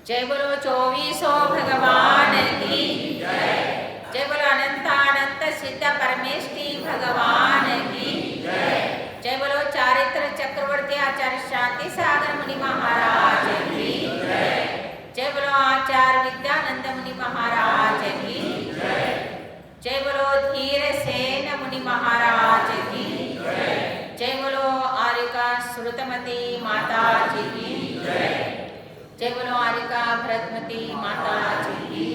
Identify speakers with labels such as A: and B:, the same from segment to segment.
A: जय बोलो 2400 भगवान की जय बोलो अनंतानंत सिद्ध परमेष्टि भगवान की जय बोलो चारित्र चक्रवर्ती आचार्य शांति सागर मुनि महाराज की जय बोलो आचार्य विद्यानंद मुनि महाराज की जय बोलो धीर सेन मुनि महाराज की जय बोलो आर्यका श्रुतमती माता जी की जय बोलो आर्यका भरतमती माता जी की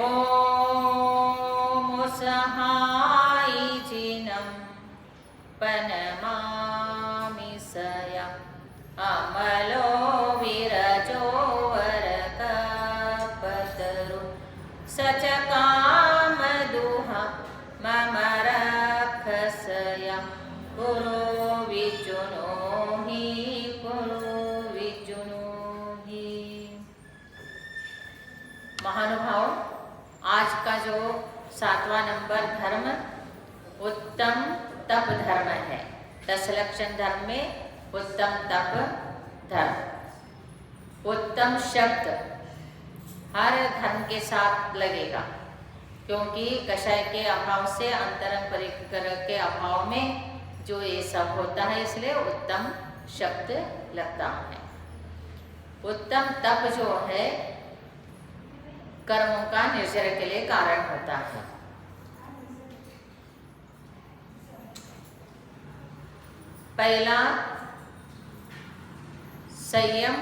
A: ओम सहाय जिनम पनमामि सया अमलो विरजो वरकपतरु सचकाम दुहा मम रक्षसया कुरु विजुनोहि महानुभाव। आज का जो 7वां नंबर धर्म उत्तम तप धर्म है। 10 लक्षण धर्म में उत्तम तप धर्म। उत्तम शब्द हर धर्म के साथ लगेगा, क्योंकि कषाय के अभाव से अंतरंग परिकर के अभाव में जो ये सब होता है, इसलिए उत्तम शब्द लगता है। उत्तम तप जो है कर्मों का निर्जर के लिए कारण होता है। पहला संयम,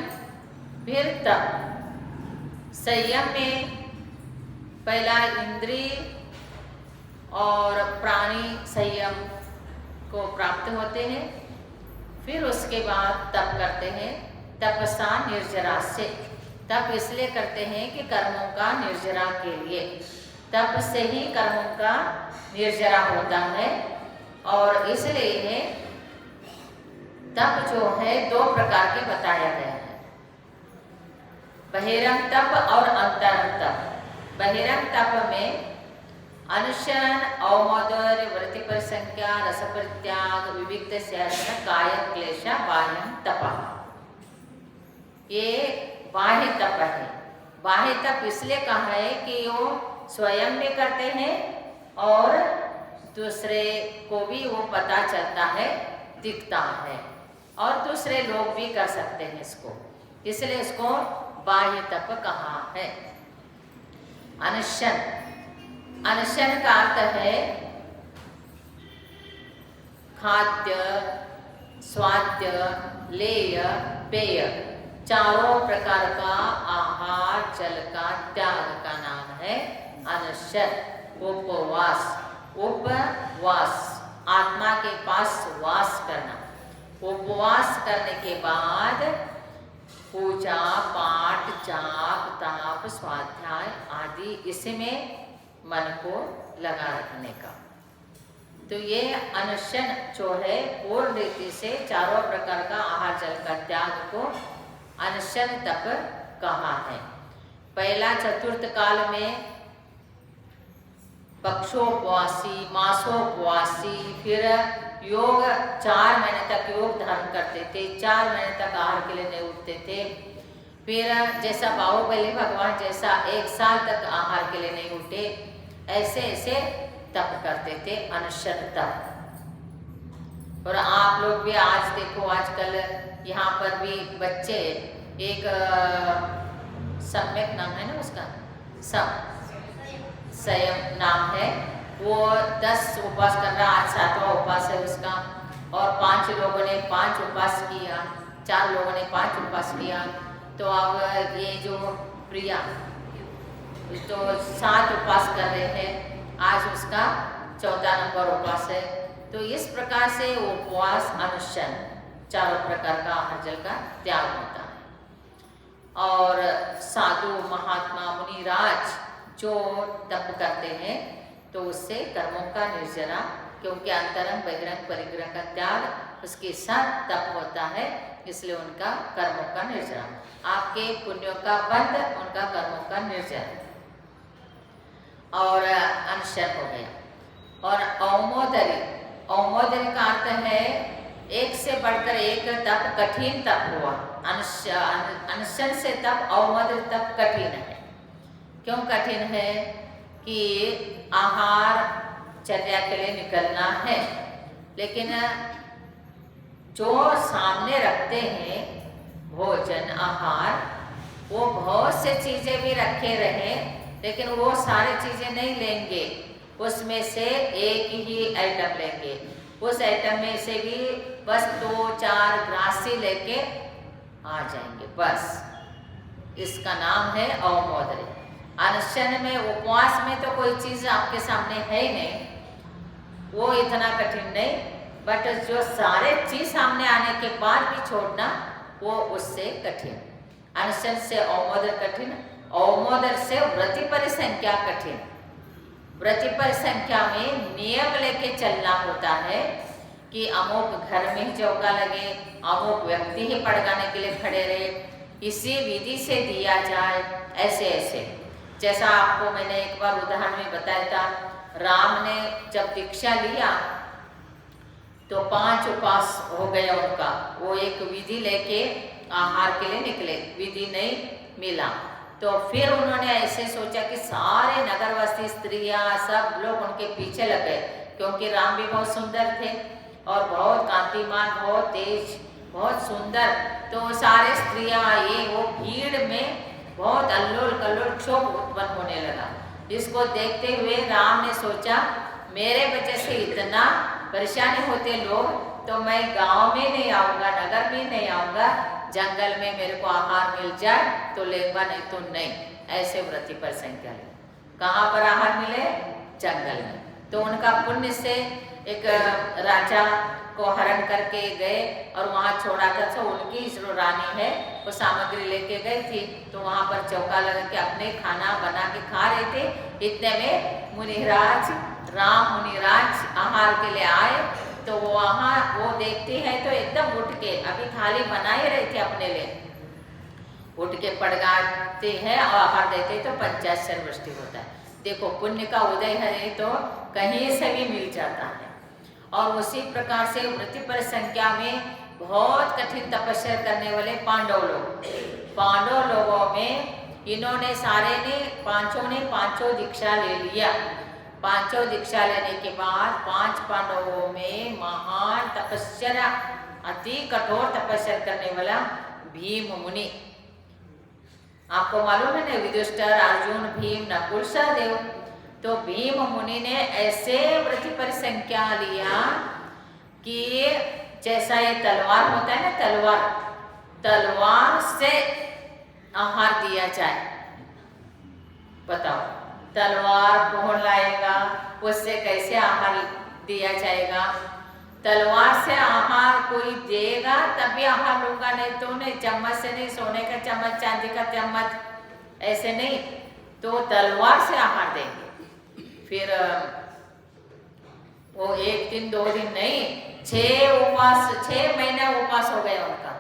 A: फिर तप। संयम में पहला इंद्रिय और प्राणी संयम को प्राप्त होते हैं, फिर उसके बाद तप करते हैं। तपसा निर्जरा से। तप इसलिए करते हैं कि कर्मों का निर्जरा के लिए। तप से ही कर्मों का निर्जरा होता है, और इसलिए तप जो है 2 प्रकार के बताया गया है, बहिरंग तप और अंतरंग तप। बहिरंग तप में अनुशरण, अवमोदर्य, वृत्ति परिसंख्या, रस परित्याग, विविक्त सहस्र, काय क्लेश, बाह्य तप। ये बाह्य तप है। बाह्य तप इसलिए कहा है कि वो स्वयं भी करते हैं और दूसरे को भी वो पता चलता है, दिखता है, और दूसरे लोग भी कर सकते हैं इसको, इसलिए इसको बाह्य तप कहा है। अनशन। अनशन का अर्थ है खाद्य, स्वाद्य, लेय, पेय, चारों प्रकार का आहार जल का त्याग का नाम है अनशन। उपवास। उपवास आत्मा के पास वास करना। उपवास करने के बाद पूजा पाठ, जाप, ताप, स्वाध्याय आदि इसमें मन को लगा रखने का। तो ये अनशन जो है पूर्ण रीति से चारों प्रकार का आहार जल का त्याग को अनशन तप कहा है। पहला चतुर्थ काल में पक्षोपवासी, मासोपवासी, फिर योग 4 महीने तक योग धारण करते थे, 4 महीने तक आहार के लिए नहीं उठते थे। फिर जैसा बाहुबली भगवान जैसा 1 साल तक आहार के लिए नहीं उठे, ऐसे ऐसे तप करते थे, अनशन तप। और आप लोग भी आज देखो, आजकल यहाँ पर भी बच्चे, एक सम्यक नाम है ना उसका, संयम नाम है, वो 10 उपवास कर रहा, आज 7वां उपवास है उसका, और 5 लोगों ने 5 उपवास किया, 4 लोगों ने 5 उपवास किया। तो अब ये जो प्रिया तो 7 उपवास कर रहे हैं, आज उसका 14 नंबर उपवास है। तो इस प्रकार से उपवास, अनशन, चारों प्रकार का आहार जल का त्याग होता है। और साधु, महात्मा, मुनिराज जो तप करते हैं तो उससे कर्मों का निर्जरा, क्योंकि अंतरंग बहिरंग परिग्रह का त्याग उसके साथ तप होता है, इसलिए उनका कर्मों का निर्जरा। आपके पुण्यों का बंध, उनका कर्मों का निर्जरा और अनशन हो गया। और औमोदरी, औमोदरी का अर्थ है एक से बढ़कर एक तप, कठिन तप हुआ। अनशन से तप, अवमोदर तप कठिन है। क्यों कठिन है? कि आहार चर्या के लिए निकलना है, लेकिन जो सामने रखते हैं भोजन आहार, वो बहुत से चीजें भी रखे रहे, लेकिन वो सारी चीजें नहीं लेंगे, उसमें से एक ही आइटम लेंगे। उस आइटम में से भी बस 2-4 ग्रासी लेके आ जाएंगे, बस। इसका नाम है अवमोदरे। अनशन में, उपवास में तो कोई चीज आपके सामने है ही नहीं, वो इतना कठिन नहीं, बट जो सारे चीज सामने आने के बाद भी छोड़ना, वो उससे कठिन। अनशन से अवमोदर कठिन, अवमोदर से व्रति परिसंख्या कठिन। व्रति परिसंख्या में नियम लेके चलना होता है कि अमुक घर में ही चौका लगे, अमुक व्यक्ति ही पड़गाने के लिए खड़े रहे, इसी विधि से दिया जाए, ऐसे ऐसे। जैसा आपको मैंने एक बार उदाहरण में बताया था, राम ने जब दीक्षा लिया तो 5 उपवास हो गया उनका। वो एक विधि लेके आहार के लिए निकले, विधि नहीं मिला, तो फिर उन्होंने ऐसे सोचा कि सारे नगरवासी स्त्रियां सब लोग उनके पीछे लगे, क्योंकि राम भी बहुत सुंदर थे और बहुत कांतिमान, बहुत तेज, बहुत सुंदर। तो सारे स्त्रियां ये वो भीड़ में बहुत अल्लोल कल्लोल क्षोभ उत्पन्न होने लगा। इसको देखते हुए राम ने सोचा, मेरे वजह से इतना परेशानी होते लोग, तो मैं गांव में नहीं आऊँगा, नगर में नहीं आऊँगा, जंगल में मेरे को आहार मिल जाए तो लेगा, नहीं तो नहीं। ऐसे व्रति परिसंख्या ले। कहाँ पर आहार मिले? जंगल में। तो उनका पुण्य से एक राजा को हरण करके गए और वहाँ छोड़ा था। तो उनकी जो रानी है वो सामग्री लेके गई थी, तो वहाँ पर चौका लगा के अपने खाना बना के खा रहे थे। इतने में मुनिराज, राम मुनिराज आहार के लिए आए, तो वो वहाँ वो देखते हैं तो एकदम उठ के, अभी थाली बना ही रहे थे अपने लिए, उठ के पड़गाते हैं और आहार देते, तो 50 वृष्टि होता है। देखो पुण्य का उदय है तो कहीं से भी मिल जाता है। और उसी प्रकार से व्रति परिसंख्या में बहुत कठिन तपस्या करने वाले पांडव लोगों में इन्होंने सारे ने पांचों दीक्षा ले लिया। पांचों दीक्षा लेने के बाद 5 पांडवों में महान तपस्या, अति कठोर तपस्या करने वाला भीम मुनि, आपको मालूम है ना, युधिष्ठिर, अर्जुन, भीम, नकुल, सहदेव। तो भीम मुनि ने ऐसे व्रति परिसंख्या लिया कि जैसा ये तलवार होता है ना, तलवार से आहार दिया जाए। बताओ, तलवार कौन लाएगा? उससे कैसे आहार दिया जाएगा? तलवार से आहार कोई देगा तभी आहार लूंगा, नहीं तो नहीं। चम्मच से नहीं, सोने का चम्मच, चांदी का चम्मच, ऐसे नहीं। तो तलवार से आहार देंगे। फिर वो 1 दिन 2 दिन नहीं, 6 महीने उपवास हो गया उनका।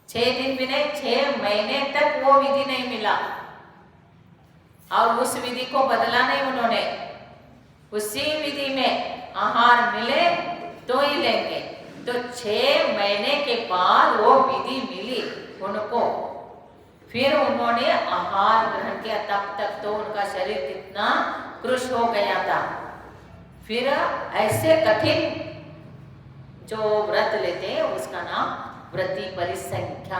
A: 6 दिन भी नहीं, 6 महीने तक वो विधि नहीं मिला, और उस विधि को बदला नहीं उन्होंने। उसी विधि में आहार मिले तो ही लेंगे। तो 6 महीने के बाद वो विधि मिली उनको, फिर उन्होंने आहार ग्रहण किया। तब तक तो उनका शरीर कितना कृश हो गया था। फिर ऐसे कठिन जो व्रत लेते हैं उसका नाम व्रति परिसंख्या।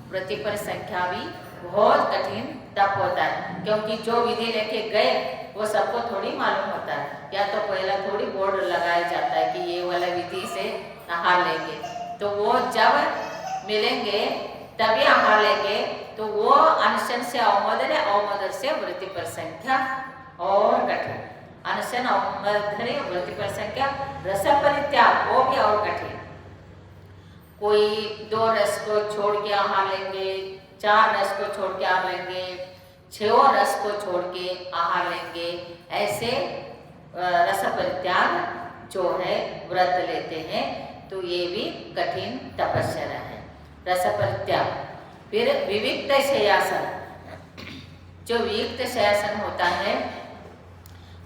A: व्रति परिसंख्या भी बहुत कठिन तप होता है, क्योंकि जो विधि लेके गए वो सबको थोड़ी मालूम होता है। या तो पहला थोड़ी बोर्ड लगाया जाता है कि ये वाला विधि से आहार लेंगे, तो वो जब मिलेंगे तभी आहार लेंगे। तो वो अनशन से अवमोदर है, अवमोदर से व्रति परिसंख्या और कठिन। अनशन, अवमोदर, व्रति परिसंख्या, रस परित्याग, वो भी और कठिन। कोई 2 रस को छोड़ के आहार लेंगे, 4 रस को छोड़ के आहार लेंगे, 6 रस को छोड़ के आहार लेंगे। ऐसे रस परित्याग जो है व्रत लेते हैं, तो ये भी कठिन तपस्या है, रस परित्याग। फिर विविक्त शयासन, जो विविक्त शयासन होता है,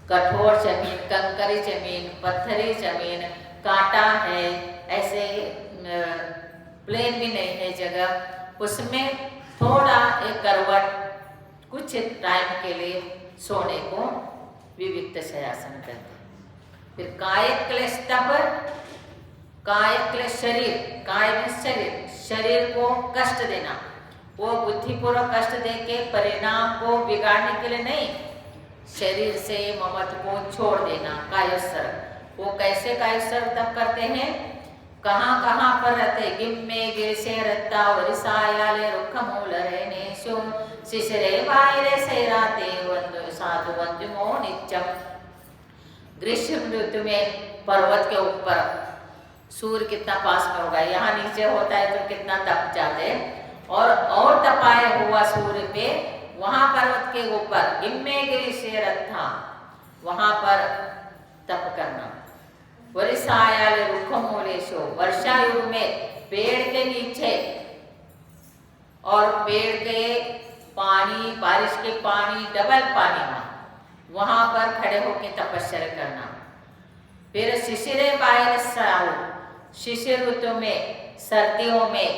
A: कठोर जमीन, कंकरी जमीन, पत्थरी जमीन, कांटा है, ऐसे प्लेन भी नहीं है जगह, उसमें थोड़ा एक करवट कुछ टाइम के लिए सोने को विविक्त शयासन कहते हैं। फिर काय क्लेश तप, काय क्लेश शरीर, काय में शरीर, शरीर को कष्ट देना, वो बुद्धिपूर्वक कष्ट देके परिणाम को बिगाड़ने के लिए नहीं, शरीर से ममत्व को छोड़ देना कायोत्सर्ग। वो कैसे कायोत्सर्ग तब करते हैं, कहाँ कहाँ पर रहते, गिम्मे गिरसे रत्ता वरिसायाले रुक्ख मूल रहनेशु शिशिरे बाहिरे सैराते वंदु साधु वंदुमो नित्यम। ग्रीष्म ऋतु में पर्वत के ऊपर सूर्य कितना पास में होगा, यहाँ नीचे होता है तो कितना तप जाते, और तपाया हुआ सूर्य पे वहां पर्वत के ऊपर गिम्मे गिरिशे रत्था, वहां पर तप करना। वरिसायाल रुखमूलेशो, वर्षा युग में पेड़ के नीचे और पेड़ के पानी, बारिश के पानी, डबल पानी में वहां पर खड़े होकर तपस्या करना। फिर शिशिरे बाहर साउ, शिशिर ऋतु में सर्दियों में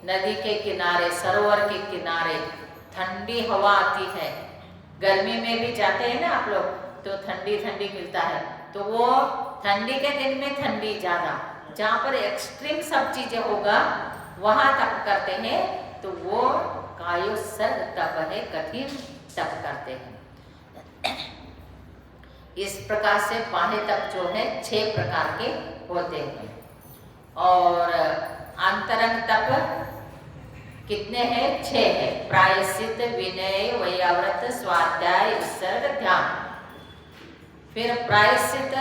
A: नदी के किनारे, सरोवर के किनारे ठंडी हवा आती है, गर्मी में भी जाते हैं ना आप लोग तो ठंडी ठंडी मिलता है, तो वो ठंडी के दिन में ठंडी ज्यादा, जहाँ पर एक्सट्रीम सब चीजें होगा वहां तप करते हैं, तो वो कायोत्सर्ग तप है, कठिन तप करते हैं। इस प्रकार से बाह्य तप जो है 6 प्रकार के होते हैं, और आंतरंग तप कितने हैं, 6 है। प्रायश्चित, विनय, वैयाव्रत, स्वाध्याय, उत्सर्ग, ध्यान। फिर प्रायश्चित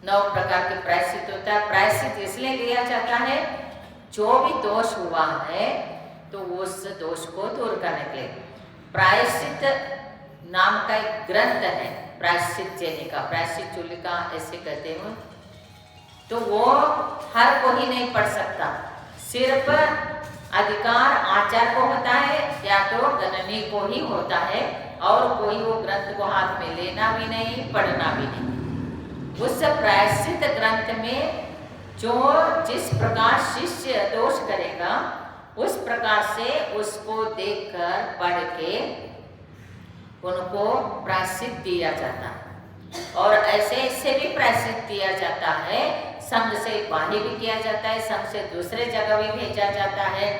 A: 9 प्रकार के प्रायश्चित होता है। प्रायश्चित इसलिए लिया जाता है, जो भी दोष हुआ है तो उस दोष को दूर करने के लिए। प्रायश्चित नाम का एक ग्रंथ है, प्रायश्चित चेनिका, प्रायश्चित चूलिका ऐसे कहते हैं, तो वो हर कोई नहीं पढ़ सकता, सिर्फ अधिकार आचार्य को होता है या तो गणनी को ही होता है, और कोई वो ग्रंथ को हाथ में लेना भी नहीं, पढ़ना भी नहीं। उस प्रायश्चित ग्रंथ में जो जिस प्रकार शिष्य दोष करेगा उस प्रकार से उसको देखकर पढ़ के उनको प्रायश्चित दिया जाता है, और ऐसे ऐसे भी प्रायश्चित दिया जाता है। संघ से बाहर भी किया जाता है, संघ से दूसरे जगह भी भेजा जाता है,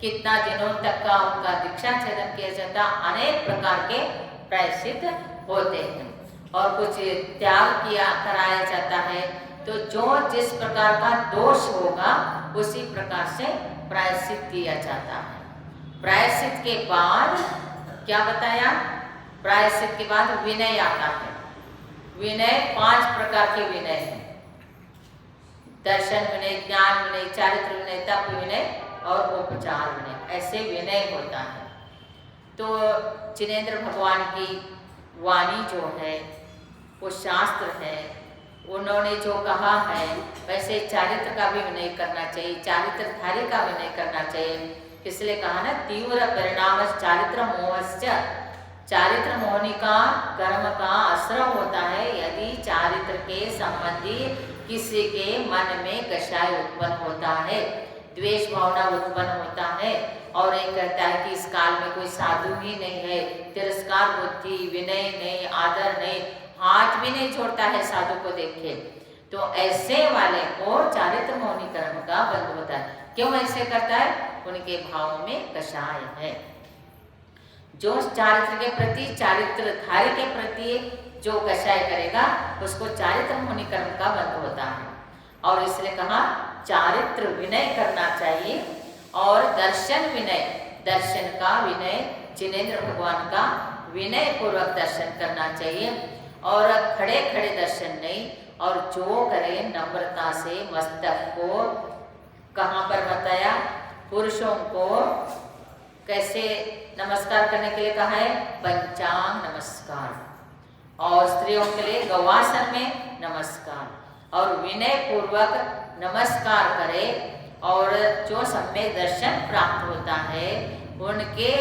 A: कितना दिनों तक का उनका दीक्षा छेदन किया जाता, अनेक प्रकार के प्रायश्चित होते हैं। और कुछ त्याग किया कराया जाता है, तो जो जिस प्रकार का दोष होगा उसी प्रकार से प्रायश्चित किया जाता है। प्रायश्चित के बाद क्या बताया, प्रायश्चित के बाद विनय आता है। विनय 5 प्रकार के विनय हैं, दर्शन विनय, ज्ञान विनय, चारित्र विनय, तप विनय और उपचार विनय, ऐसे विनय होता है। तो जिनेंद्र भगवान की वाणी जो है वो शास्त्र है, उन्होंने जो कहा है वैसे चारित्र का भी विनय करना चाहिए, चारित्रधारी का विनय करना चाहिए। इसलिए कहा ना, तीव्र परिणाम चारित्र मोहश्च, चारित्र मोहनी का कर्म का आश्रय होता है। यदि चारित्र के संबंधी किसी के मन में कषाय उत्पन्न होता है, द्वेष भावना उत्पन्न होता है, और एक कहता है कि इस काल में कोई साधु ही नहीं है, तिरस्कार बुद्धि, विनय नहीं, आदर नहीं, हाथ भी नहीं छोड़ता है साधु को देखे, तो ऐसे वाले को चारित्र मोहनी कर्म का बंध होता है। क्यों ऐसे करता है, उनके भाव में कषाय है। जो चारित्र के प्रति, चारित्रधारी के प्रति जो कषाय करेगा उसको चारित्र मोहनी कर्म का बंध होता है। और इसलिए कहा चारित्र विनय करना चाहिए, और दर्शन विनय, दर्शन का विनय, जिनेंद्र भगवान का विनय पूर्वक दर्शन करना चाहिए, और खड़े खड़े दर्शन नहीं, और जो करे नम्रता से मस्तक को, कहाँ पर बताया, पुरुषों को कैसे नमस्कार करने के लिए कहा है, पंचांग नमस्कार, और स्त्रियों के लिए गवासन में नमस्कार, और विनय पूर्वक नमस्कार करे, और जो सम्यक दर्शन प्राप्त होता है उनके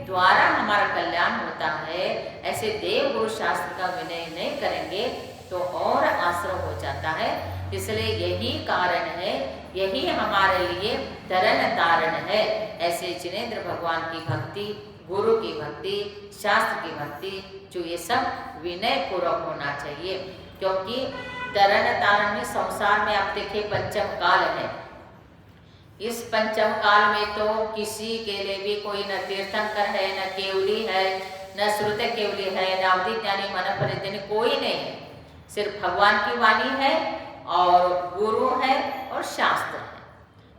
A: द्वारा हमारा कल्याण होता है। ऐसे देव गुरु शास्त्र का विनय नहीं करेंगे तो और आश्रय हो जाता है। इसलिए यही कारण है, यही हमारे लिए तरण तारण है। ऐसे जिनेंद्र भगवान की भक्ति, गुरु की भक्ति, शास्त्र की भक्ति, जो ये सब विनय पूर्वक होना चाहिए। क्योंकि तरण तारण में संसार में आप देखिए पंचम काल है। इस पंचम काल में तो किसी के लिए भी कोई न तीर्थंकर है, न केवली है, न श्रुत केवली है, न अवधि ज्ञानी मन परिजन कोई नहीं है। सिर्फ भगवान की वाणी है और गुरु है और शास्त्र है।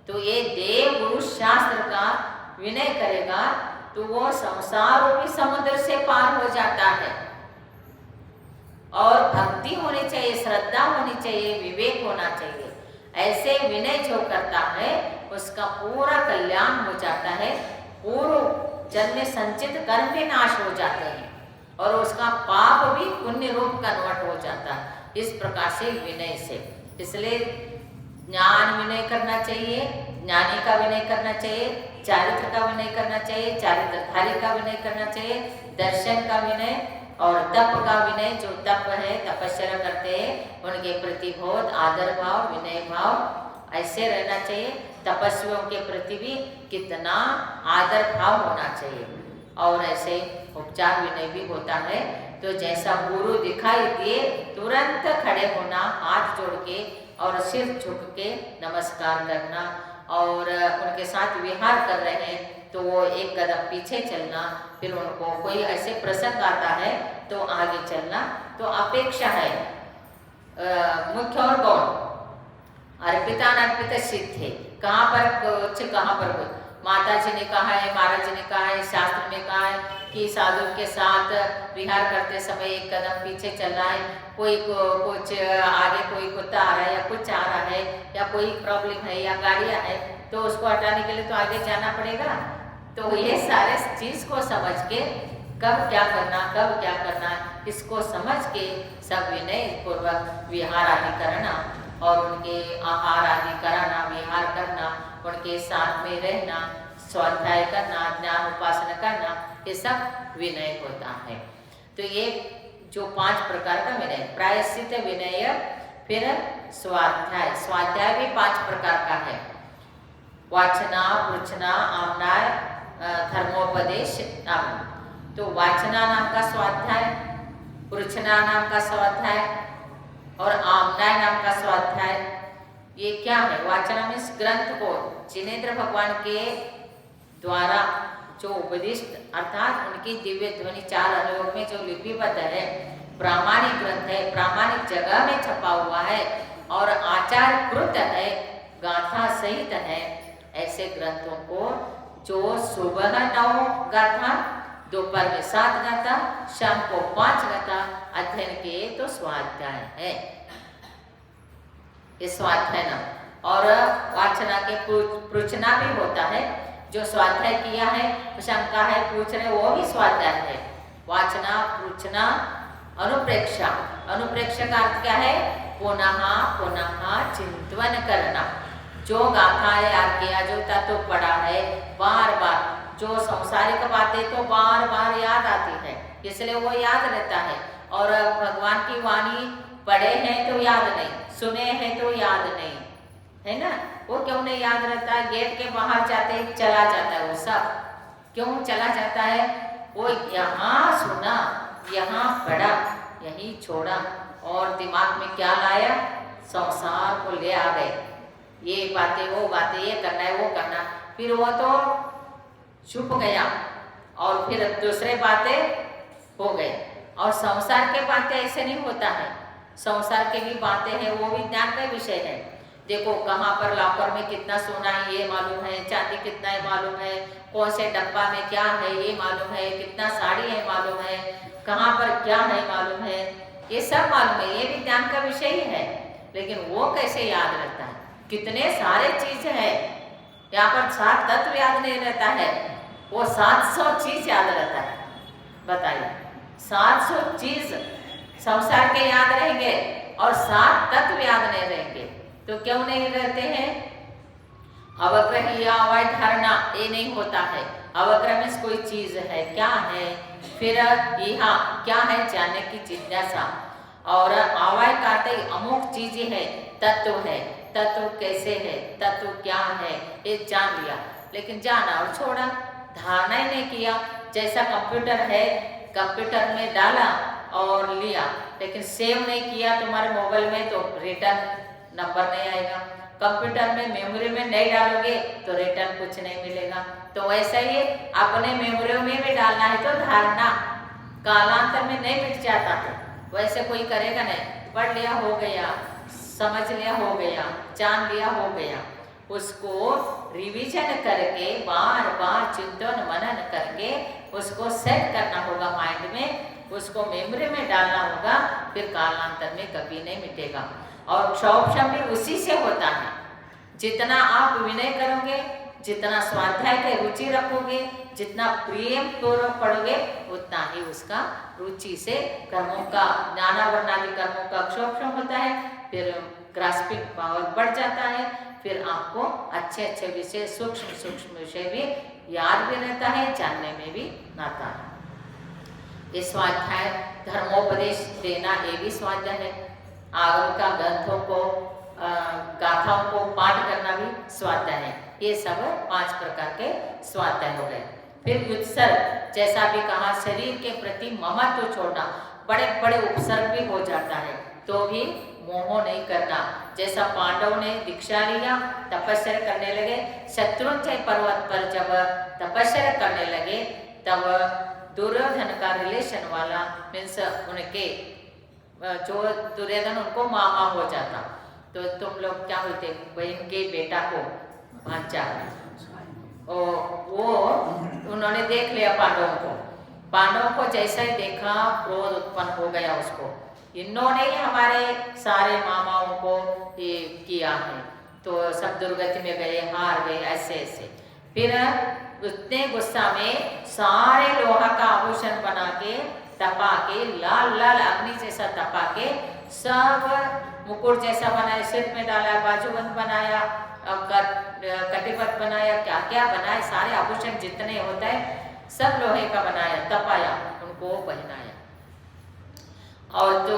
A: तो ये देव गुरु शास्त्र का विनय करेगा तो वो संसार रूपी समुद्र से पार हो जाता है। और भक्ति होनी चाहिए, श्रद्धा होनी चाहिए, विवेक होना चाहिए। ऐसे विनय जो करता है उसका पूरा कल्याण हो जाता है। पूर्व जन्म में संचित कर्म भी नाश हो जाते हैं और उसका पाप भी पुण्य रूप कन्वर्ट हो जाता है। इस प्रकार से विनय से, इसलिए ज्ञान विनय करना चाहिए, ज्ञानी का विनय करना चाहिए, चारित्र का विनय करना चाहिए, चारित्रधारी का विनय करना चाहिए, दर्शन का विनय और तप का विनय। जो तप है, तपस्या करते हैं, उनके प्रति बहुत आदर भाव, विनय भाव ऐसे रहना चाहिए। तपस्वियों के प्रति भी कितना आदर भाव होना चाहिए। और ऐसे उपचार विनय भी होता है। तो जैसा गुरु दिखाई दिए तुरंत खड़े होना, हाथ जोड़ के और सिर झुक के नमस्कार करना, और उनके साथ विहार कर रहे हैं तो वो एक कदम पीछे चलना, फिर उनको कोई ऐसे प्रसंग आता है तो आगे चलना। तो अपेक्षा है मुख्य और गौण, अर्पिता अर्पित सिद्धे, कहाँ पर कुछ कहाँ पर कुछ। माता जी ने कहा है, महाराज जी ने कहा है, शास्त्र में कहा है कि साधु के साथ विहार करते समय एक कदम पीछे चलना है। कोई कुछ आगे कोई कुत्ता आ रहा है या कुछ आ रहा है या कोई प्रॉब्लम है या गाड़ियाँ है तो उसको हटाने के लिए तो आगे जाना पड़ेगा। तो ये सारे चीज को समझ के कब क्या करना, कब क्या करना, इसको समझ के सब विनय पूर्वक विहार आदि करना और उनके आहार आदि कराना, विहार करना, उनके साथ में रहना, स्वाध्याय करना, ज्ञान उपासना करना, ये सब विनय होता है। तो ये जो 5 प्रकार का विनय, प्रायश्चित विनय, फिर स्वाध्याय, स्वाध्याय भी 5 प्रकार का है। वाचना, पृच्छना, आमनाय, धर्मोपदेश नाम। तो वाचना नाम का स्वाध्याय, पृच्छना नाम का स्वाध्याय और आमनाय नाम का स्वाध्याय, ये क्या है? वाचना मीन्स ग्रंथ को जिनेंद्र भगवान के द्वारा जो उपदिष्ट अर्थात उनकी दिव्य ध्वनि 4 अनुयोग में जो लिपिबद्ध है, प्रामाणिक ग्रंथ है, प्रामाणिक जगह में छपा हुआ है और आचारकृत है, गाथा सहित है। ऐसे ग्रंथों को जो सुबह 9 गाथा, दोपहर में 7 गाथा, शाम को 5 गाथा अध्ययन किए तो स्वाध्याय है, ये स्वाध्याय नाम। और वाचना के पृच्छना भी होता है, जो स्वाध्याय किया है, शंका है, पूछ रहे, वो भी स्वाध्याय है। वाचना, पृच्छना, अनुप्रेक्षा, अनुप्रेक्षा का अर्थ क्या है? पुनः पुनः चिंतन करना। जो गाथा याद किया, जो तत्व पढ़ा है, बार बार, जो सांसारिक बातें तो बार बार याद आती है, इसलिए वो याद रहता है। और भगवान की वाणी पढ़े हैं तो याद नहीं, सुने हैं तो याद नहीं, है ना? वो क्यों नहीं याद रहता है? गेट के बाहर जाते चला जाता है, वो सब क्यों चला जाता है? वो यहाँ सुना, यहाँ पढ़ा, यहीं छोड़ा और दिमाग में क्या लाया? संसार को ले आ गए, ये बातें, वो बातें, ये करना है, वो करना, फिर वो तो छुप गया और फिर दूसरे बातें हो गए। और संसार के बातें ऐसे नहीं होता है, संसार के भी बातें हैं, वो भी ज्ञान का विषय है। देखो कहाँ पर लॉकर में कितना सोना है ये मालूम है, चांदी कितना है मालूम है, कौन से डब्बा में क्या है ये मालूम है, कितना साड़ी है मालूम है, कहाँ पर क्या है मालूम है, ये सब मालूम है, ये भी ज्ञान का विषय ही है। लेकिन वो कैसे याद रहता है? कितने सारे चीज है यहाँ पर, 7 तत्व याद नहीं रहता है, वो 700 चीज याद रहता है। बताइए, 700 चीज संसार के याद रहेंगे और 7 तत्व याद नहीं रहेंगे, तो क्यों नहीं रहते हैं? अवग्रह या अवधारणा ये नहीं होता है। अवग्रह में कोई चीज है, क्या है, फिर यहाँ क्या है जानने की जिज्ञासा, और आवाय कहते अमुक चीज है, तत्व है, तत्व कैसे है, तत्व क्या है, ये जान लिया, लेकिन जाना और छोड़ा, धारणा ही नहीं किया। जैसा कंप्यूटर है, कंप्यूटर में डाला और लिया, लेकिन सेव नहीं किया तुम्हारे मोबाइल में तो रिटर्न नंबर नहीं आएगा। कंप्यूटर में मेमोरी में नहीं डालोगे तो रिटर्न कुछ नहीं मिलेगा। तो वैसा ही अपने मेमोरी में भी डालना है तो धारणा कालांतर में नहीं मिट जाता है। वैसे कोई करेगा नहीं, पढ़ लिया हो गया, समझ लिया हो गया, जान लिया हो गया, उसको रिवीजन करके बार बार चिंतन मनन करके उसको सेट करना होगा माइंड में, उसको मेमोरी में डालना होगा, फिर कालांतर में कभी नहीं मिटेगा। और क्षौभशम भी उसी से होता है। जितना आप विनय करोगे, जितना स्वाध्याय के रुचि रखोगे, जितना प्रेम पूर्वक पढ़ोगे, उतना ही उसका रुचि से कर्मों का ज्ञाना वर्णादि कर्मों का क्षौभशम होता है, फिर ग्रास्पिंग पावर बढ़ जाता है, फिर आपको अच्छे अच्छे विषय, सूक्ष्म सूक्ष्म विषय भी याद भी रहता है, जानने में भी आता है। ये स्वाध्याय धर्मोपदेश देना ये भी स्वाध्याय है। आगम का ग्रंथों को गाथाओं को पाठ करना भी स्वाध्याय है। ये सब 5 प्रकार के स्वाध्याय हो गए। फिर उत्सर्ग, जैसा भी कहा, शरीर के प्रति ममत्व छोड़ना, बड़े बड़े उपसर्ग भी हो जाता है तो भी मोह नहीं करना। जैसा पांडव ने दीक्षा लिया, तपस्या करने लगे, शत्रुंजय पर्वत पर जब तपस्या करने लगे तब दुर्योधन का रिलेशन वाला मीन्स उनके जो दुर्योधन उनको मामा हो जाता, तो तुम लोग क्या बोलते, बहन के बेटा को भांजा, वो उन्होंने देख लिया पांडवों को। पांडवों को जैसा ही देखा क्रोध उत्पन्न हो गया उसको, इन्होंने ही हमारे सारे मामाओं को ये किया है, तो सब दुर्गति में गए, हार गए, ऐसे ऐसे। फिर उतने गुस्सा में सारे लोहा का आभूषण बना के तपा के, लाल लाल अग्नि जैसा तपा के, सब मुकुट जैसा बनाया, सिर में डाला, बाजूबंद बनाया, कटिबंध बनाया, क्या क्या बनाया, सारे आभूषण जितने होता है सब लोहे का बनाया, तपाया, उनको पहनाया। और तो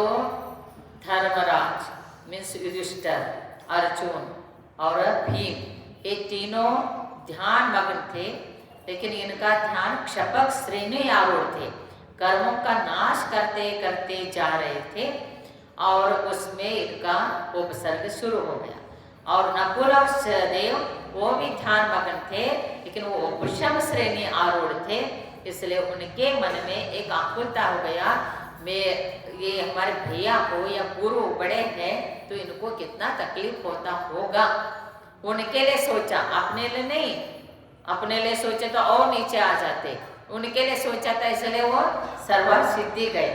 A: धर्मराज मीन्स युधिष्ठिर, अर्जुन और भीम, ये तीनों ध्यान मग्न थे, लेकिन इनका ध्यान क्षपक श्रेणी आरूढ़ थे, कर्मों का नाश करते करते जा रहे थे, और उसमें इनका उपसर्ग शुरू हो गया। और नकुल और सहदेव वो भी ध्यान मग्न थे, लेकिन वो उपशम श्रेणी आरूढ़ थे, इसलिए उनके मन में एक आकुलता हो गया, मैं ये हमारे भैया को या गुरु बड़े हैं तो इनको कितना तकलीफ होता होगा। उनके लिए सोचा, अपने लिए नहीं, अपने लिए सोचे तो और नीचे आ जाते, उनके लिए सोचा था, इसलिए वो सर्वर सिद्धि गए,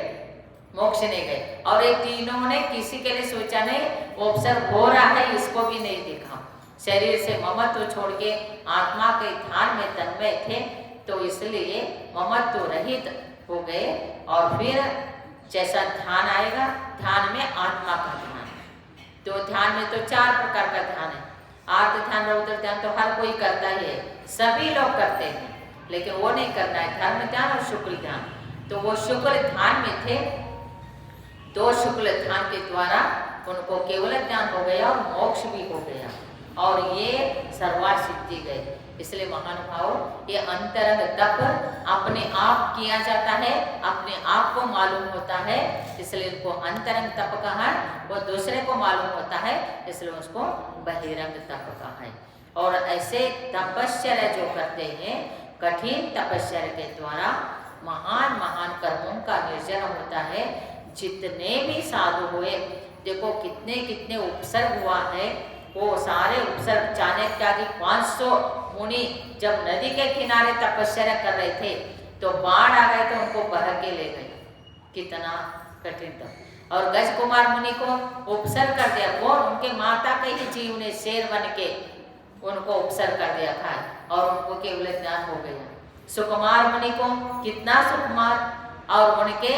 A: मोक्ष नहीं गए। और ये तीनों ने किसी के लिए सोचा नहीं, ऑब्जर्व हो रहा है इसको भी नहीं देखा, शरीर से ममत्व छोड़ के आत्मा के ध्यान में तन्मय थे, तो इसलिए ममत्व रहित हो गए। और फिर जैसा ध्यान आएगा, ध्यान में आत्मा का ध्यान, तो ध्यान में तो 4 प्रकार का ध्यान है। आर्त ध्यान, रौद्र ध्यान तो हर कोई करता ही है, सभी लोग करते हैं, लेकिन वो नहीं करना है, धर्म ध्यान और शुक्ल ध्यान। तो वो शुक्ल ध्यान में थे, 2 शुक्ल ध्यान के द्वारा उनको केवल ज्ञान हो गया और मोक्ष भी हो गया, और ये सर्वार्थ सिद्धि गए। इसलिए महानुभाव, ये अंतरंग तप अपने आप किया जाता है, अपने आप को मालूम होता है, इसलिए इनको अंतरंग तप कहा, वो दूसरे को मालूम होता है, इसलिए उसको बहिरंग तप कहा है। और ऐसे तपश्चर्या जो करते हैं, कठिन तपश्चर्या के द्वारा महान महान कर्मों का निर्जन होता है। जितने भी साधु हुए, देखो कितने कितने उपसर्ग हुआ है, वो सारे उपसर्ग चाणक्य 500 मुनि जब नदी के किनारे तपस्या कर रहे थे तो बाढ़ आ गए तो उनको बह के ले गए, कितना कठिन था। और गज कुमार मुनि को उपसर्ग कर दिया, वो उनके माता के ही जीव ने शेर बन के उनको उपसर्ग कर दिया था, और उनको केवल ज्ञान हो गया। सुकुमार मुनि को कितना सुकुमार, और उनके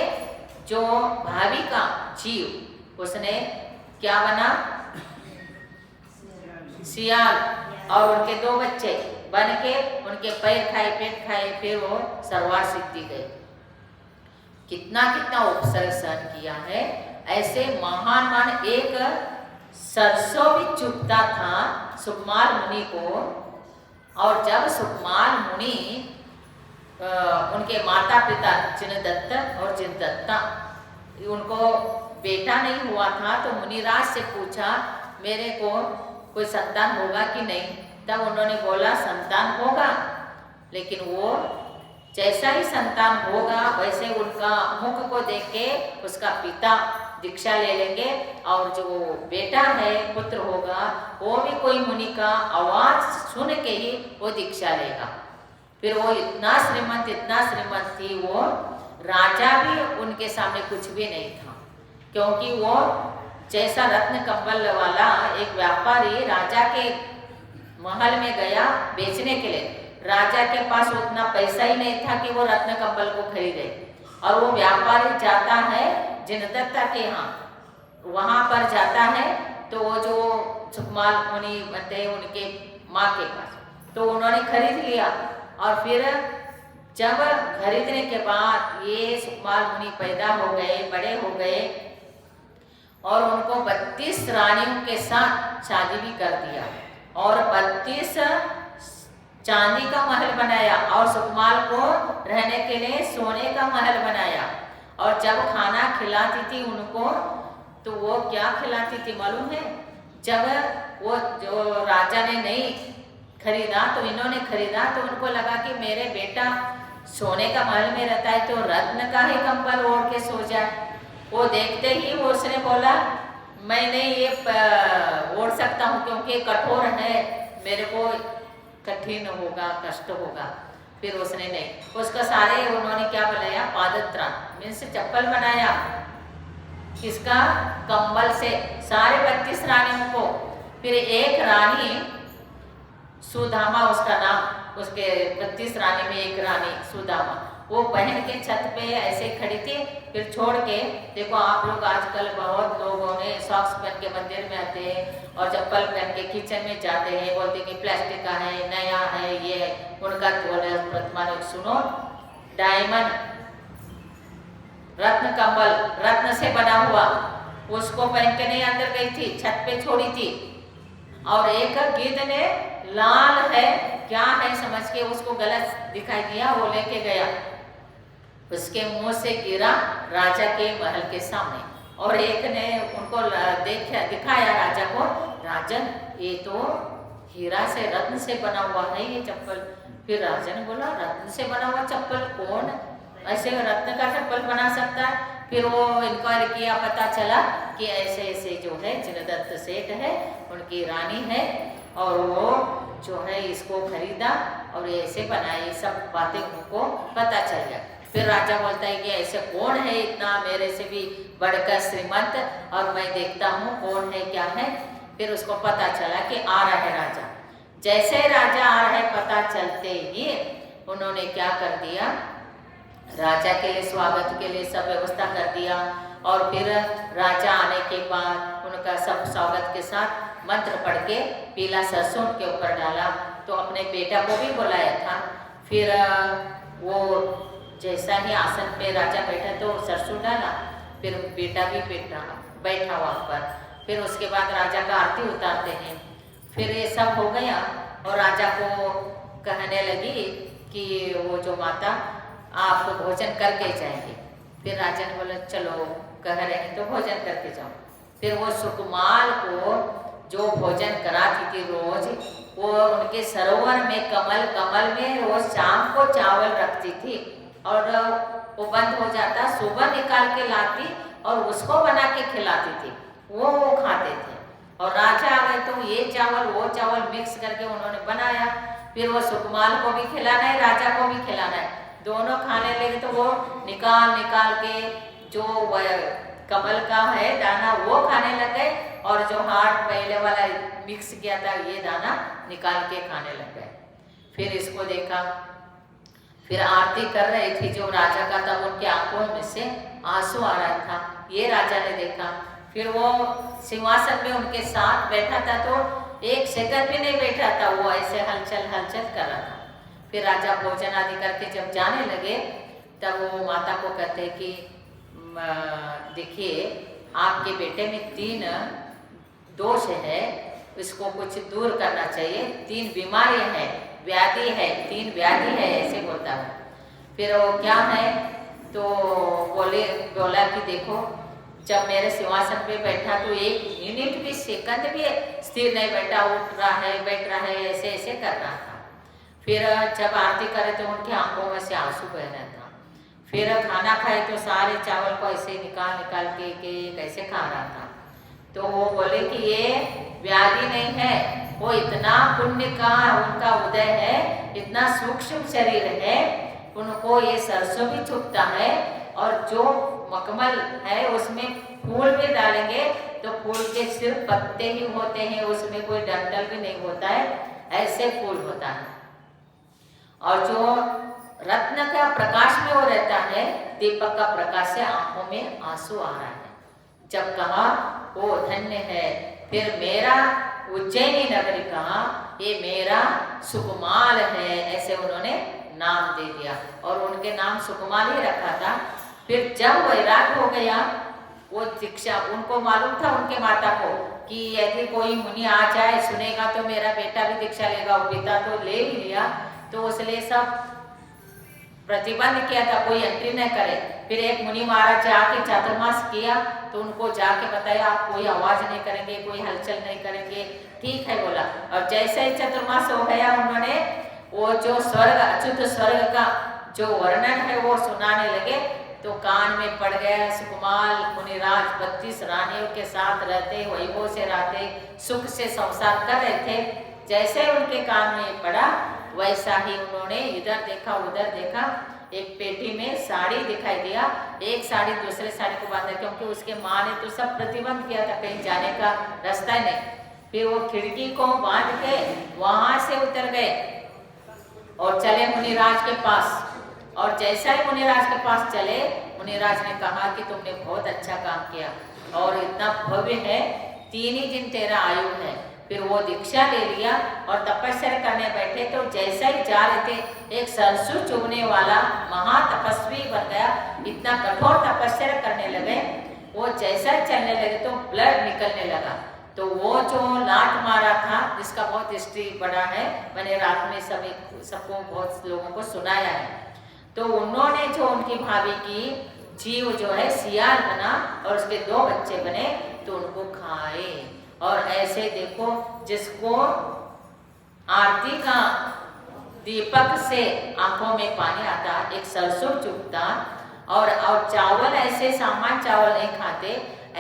A: जो भाभी का जीव उसने क्या बना, सियाल, और उनके 2 बच्चे बन के उनके पैर खाए, पेट खाए, फिर वो सर्वार्थ सिद्धि गए। कितना कितना उपसर्ग सहन किया है, ऐसे महान एक सरसों भी चुभता था सुकमाल मुनि को। और जब सुकमाल मुनि उनके माता पिता चिन्नदत्त और चिन्नदत्ता उनको बेटा नहीं हुआ था तो मुनिराज से पूछा मेरे को कोई संतान होगा कि नहीं। तब उन्होंने बोला संतान होगा, लेकिन वो जैसा ही संतान होगा वैसे उनका मुख को देख के उसका पिता दीक्षा ले लेंगे और जो बेटा है पुत्र होगा वो भी कोई मुनि का आवाज सुन के ही वो दीक्षा लेगा। फिर वो इतना श्रीमंत थी, वो राजा भी उनके सामने कुछ भी नहीं था, क्योंकि वो जैसा रत्न कंबल वाला एक व्यापारी राजा के महल में गया बेचने के लिए, राजा के पास उतना पैसा ही नहीं था कि वो रत्न कंबल को खरीदे। और वो व्यापारी जाता है जिनदत्ता के यहाँ, वहाँ पर जाता है तो वो जो सुकमाल मुनि बनते उनके माँ के पास, तो उन्होंने खरीद लिया। और फिर जब खरीदने के बाद ये सुकमाल मुनि पैदा हो गए, बड़े हो गए और उनको 32 रानियों के साथ शादी भी कर दिया और 32 चांदी का महल बनाया और सुकमाल को रहने के लिए सोने का महल बनाया। और जब खाना खिलाती थी उनको तो वो क्या खिलाती थी मालूम है? जब वो जो राजा ने नहीं खरीदा तो इन्होंने खरीदा तो उनको लगा कि मेरे बेटा सोने का महल में रहता है तो रत्न का ही कंबल ओढ़ के सो जाए। वो देखते ही वो उसने बोला मैं नहीं ये ओढ़ सकता हूँ क्योंकि कठोर है, मेरे को कठिन होगा, कष्ट होगा। फिर उसने नहीं, उसका सारे उन्होंने क्या बनाया पादत्राण मीन्स चप्पल बनाया किसका कंबल से सारे 32 रानियों को। फिर एक रानी सुदामा उसका नाम, उसके 32 रानी में एक रानी सुदामा, वो पहन के छत पे ऐसे खड़ी थी। फिर छोड़ के देखो आप लोग आजकल बहुत लोगों ने सॉक्स पहन के मंदिर में आते हैं और चप्पल पहन के किचन में जाते हैं, बोलते कि प्लास्टिक का है, नया है, ये उनका प्रतिमा सुनो डायमंड रत्न कंबल रत्न से बना हुआ उसको पहन के नहीं अंदर गई थी, छत पे छोड़ी थी। और एक गिद्ध ने लाल है क्या है समझ के उसको गलत दिखाई दिया, वो लेके गया, उसके मुंह से गिरा राजा के महल के सामने। और एक ने उनको दिखाया राजा को, राजन ये तो हीरा से रत्न से बना हुआ है ये चप्पल। फिर राजा ने बोला रत्न से बना हुआ चप्पल कौन ऐसे रत्न का चप्पल बना सकता है? फिर वो इंक्वायरी किया, पता चला कि ऐसे ऐसे जो है जिनदत्त सेठ है उनकी रानी है और वो जो है इसको खरीदा और ऐसे बनाए, सब बातें उनको पता चल गया। फिर राजा बोलता है कि ऐसे कौन है इतना मेरे से भी बढ़कर श्रीमंत और मैं देखता हूँ कौन है क्या है। फिर उसको पता चला कि आ रहा है राजा। जैसे राजा आ रहा है पता चलते ही उन्होंने क्या कर दिया, राजा के लिए स्वागत के लिए सब व्यवस्था कर दिया। और फिर राजा आने के बाद उनका सब स्वागत के साथ मंत्र पढ़ के पीला सरसों के ऊपर डाला, तो अपने बेटा को भी बुलाया था। फिर वो जैसा ही आसन पे राजा बैठा तो सरसों डाला, फिर बेटा भी बैठा वहाँ पर। फिर उसके बाद राजा का आरती उतारते हैं। फिर ये सब हो गया और राजा को कहने लगी कि वो जो माता आप भोजन करके जाएंगे। फिर राजा ने बोला चलो कह रहे हैं तो भोजन करके जाओ। फिर वो सुकमाल को जो भोजन कराती थी रोज, वो उनके सरोवर में कमल में रोज शाम को चावल रखती थी और वो बंद हो जाता, सुबह निकाल के लाती और उसको बना के खिलाती थी, वो खाते थे। और राजा आ गए तो ये चावल वो चावल मिक्स करके उन्होंने बनाया। फिर वो सुकमाल को भी खिलाना है, राजा को भी खिलाना है, दोनों खाने लगे। तो वो निकाल के जो कमल का है दाना वो खाने लग गए और जो हार्ट पहले वाला मिक्स किया था ये दाना निकाल के खाने लग गए। फिर इसको देखा, फिर आरती कर रही थी जो राजा का था, उनकी आंखों में से आंसू आ रहा था, ये राजा ने देखा। फिर वो सिंहासन में उनके साथ बैठा था तो एक सेकंड भी नहीं बैठा था, वो ऐसे हलचल कर रहा था। फिर राजा भोजन आदि करके जब जाने लगे तब वो माता को कहते कि देखिए आपके बेटे में 3 दोष है, इसको कुछ दूर करना चाहिए, 3 बीमारियां है, व्याधि है, 3 व्याधि है, ऐसे बोलता है। फिर वो क्या है तो बोला कि देखो जब मेरे सिंहासन पे बैठा तो 1 मिनट भी सेकंड भी स्थिर नहीं बैठा, उठ रहा है बैठ रहा है, ऐसे ऐसे कर रहा था। फिर जब आरती करे तो उनकी आंखों में से आंसू बह रहा था। फिर खाना खाए तो सारे चावल को ऐसे निकाल निकाल के कैसे खा रहा था। तो वो बोले कि ये व्याधि नहीं है, वो इतना पुण्य का उनका उदय है, इतना सूक्ष्म शरीर है, उनको ये सरसों भी चुभता है और जो मखमल है उसमें फूल भी डालेंगे तो फूल के सिर्फ पत्ते ही होते हैं, उसमें कोई डंठल भी नहीं होता है, ऐसे फूल होता है। और जो रत्न का प्रकाश में वो रहता है, दीपक का प्रकाश से आंखों में आंसू आ रहा है। जब कहा वो धन्य है, फिर मेरा उज्जैनी नगरी कहा ये मेरा सुकुमाल है, ऐसे उन्होंने नाम दे दिया और उनके नाम सुकुमाल ही रखा था। फिर जब वैराग हो गया, वो दीक्षा उनको मालूम था उनके माता को कि यदि कोई मुनि आ जाए सुनेगा तो मेरा बेटा भी दीक्षा लेगा, वो पिता तो ले ही लिया, तो इसलिए सब प्रतिबंध किया था कोई एंट्री न करे। फिर एक मुनि महाराज जाके चातुर्मास किया तो उनको जाके बताया आप कोई आवाज नहीं करेंगे, कोई हलचल नहीं करेंगे, ठीक है बोला। और जैसे ही चतुर्मास हो गया उन्होंने वो जो स्वर्ग अच्युत स्वर्ग का जो वर्णन है वो सुनाने लगे, तो कान में पड़ गया। सुकुमाल मुनिराज 32 रानियों के साथ रहते, वैभव से रहते, सुख से संसार कर रहे थे। जैसे उनके कान में पड़ा वैसा ही उन्होंने इधर देखा उधर देखा, एक पेटी में साड़ी दिखाई दिया, एक साड़ी दूसरे साड़ी को बांधा, क्योंकि उसके माँ ने तो सब प्रतिबंध किया था, कहीं जाने का रास्ता ही नहीं। फिर वो खिड़की को बांध के वहां से उतर गए और चले मुनिराज के पास। और जैसा ही मुनिराज के पास चले, मुनिराज ने कहा कि तुमने बहुत अच्छा काम किया और इतना भव्य है, 3 ही दिन तेरा आयु है। फिर वो दीक्षा ले लिया और तपस्या करने बैठे, तो जैसा ही जा रहे थे एक सरसों चुभने वाला महातपस्वी बन गया, इतना कठोर तपस्या करने लगे। वो जैसा ही चलने लगे तो ब्लड निकलने लगा। तो वो जो लात मारा था, जिसका बहुत हिस्ट्री बड़ा है, मैंने रात में सबको बहुत लोगों को सुनाया है। तो उन्होंने जो उनकी भाभी की जीव जो है सियाल बना और उसके 2 बच्चे बने, तो उनको खाए। और ऐसे देखो जिसको आरती का दीपक से आंखों में पानी आता, एक सरसों चुभता और चावल ऐसे सामान चावल नहीं खाते,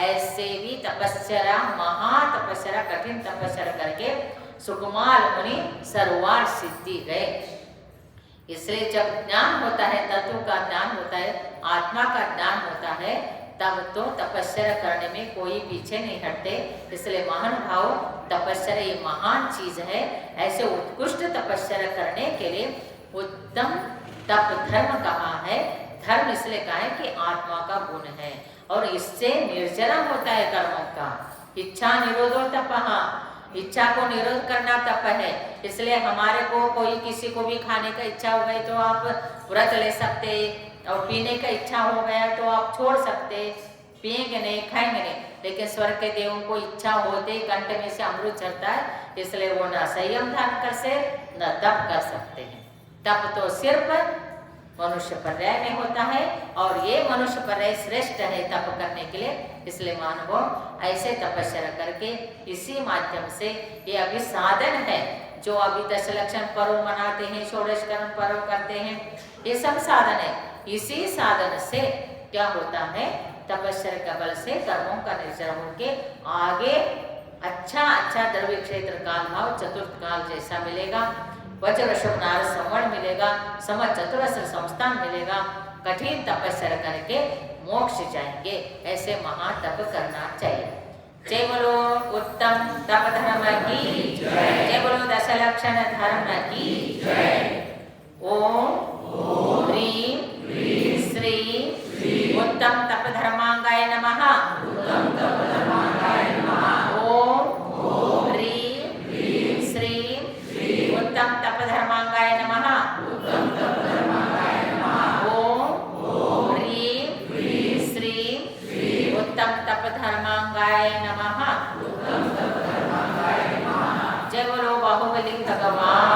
A: ऐसे भी तपस्या महातपस्या कठिन तपस्या करके सुकुमार मुनि सर्वार्थ सिद्धि गए। इसलिए जब ज्ञान होता है, तत्व का ज्ञान होता है, आत्मा का ज्ञान होता है, तब तो तपस्या करने में कोई पीछे नहीं हटते। इसलिए महानुभाव तपस्या ये महान चीज है। ऐसे उत्कृष्ट तपस्या करने के लिए उत्तम तप धर्म कहा है। धर्म इसलिए कहा है कि आत्मा का गुण है और इससे निर्जरा होता है कर्मों का। इच्छा निरोधो तपः, इच्छा को निरोध करना तप है। इसलिए हमारे को कोई किसी को भी खाने का इच्छा हो गई तो आप व्रत ले सकते, और पीने का इच्छा हो गया तो आप छोड़ सकते, पिएंगे नहीं खाएंगे नहीं। लेकिन स्वर्ग के देवों को इच्छा होते ही कंठ में से अमृत चढ़ता है, इसलिए वो न संयम धारण कर से न तप कर सकते हैं। तप तो सिर्फ मनुष्य पर्याय में होता है और ये मनुष्य पर्याय श्रेष्ठ है तप करने के लिए। इसलिए मानव ऐसे तपस्या करके इसी माध्यम से ये अभी साधन है, जो अभी 10 लक्षण पर्व मनाते हैं, षोडशकरण पर्व करते हैं, ये सब साधन है। इसी साधन से क्या होता है, तपस्या का बल से कर्मों का निर्जर होके आगे अच्छा द्रव्य क्षेत्र काल भाव चतुर्थ काल जैसा मिलेगा, वज्र शव नारद संवरण मिलेगा, समझ चतुरस्र संस्थान मिलेगा, कठिन तपस्या करके मोक्ष जाएंगे। ऐसे महातप करना चाहिए। जय बोलो उत्तम तप धर्म की जय, बोलो 10 लक्षण धर्म की जय। ओम ह्रीं श्री उत्तम तप धर्मांगाय नमः। ओम ह्रीं श्री उत्तम तप धर्मांगाय नमः। ओम ह्रीं श्री उत्तम तप बोले भगवान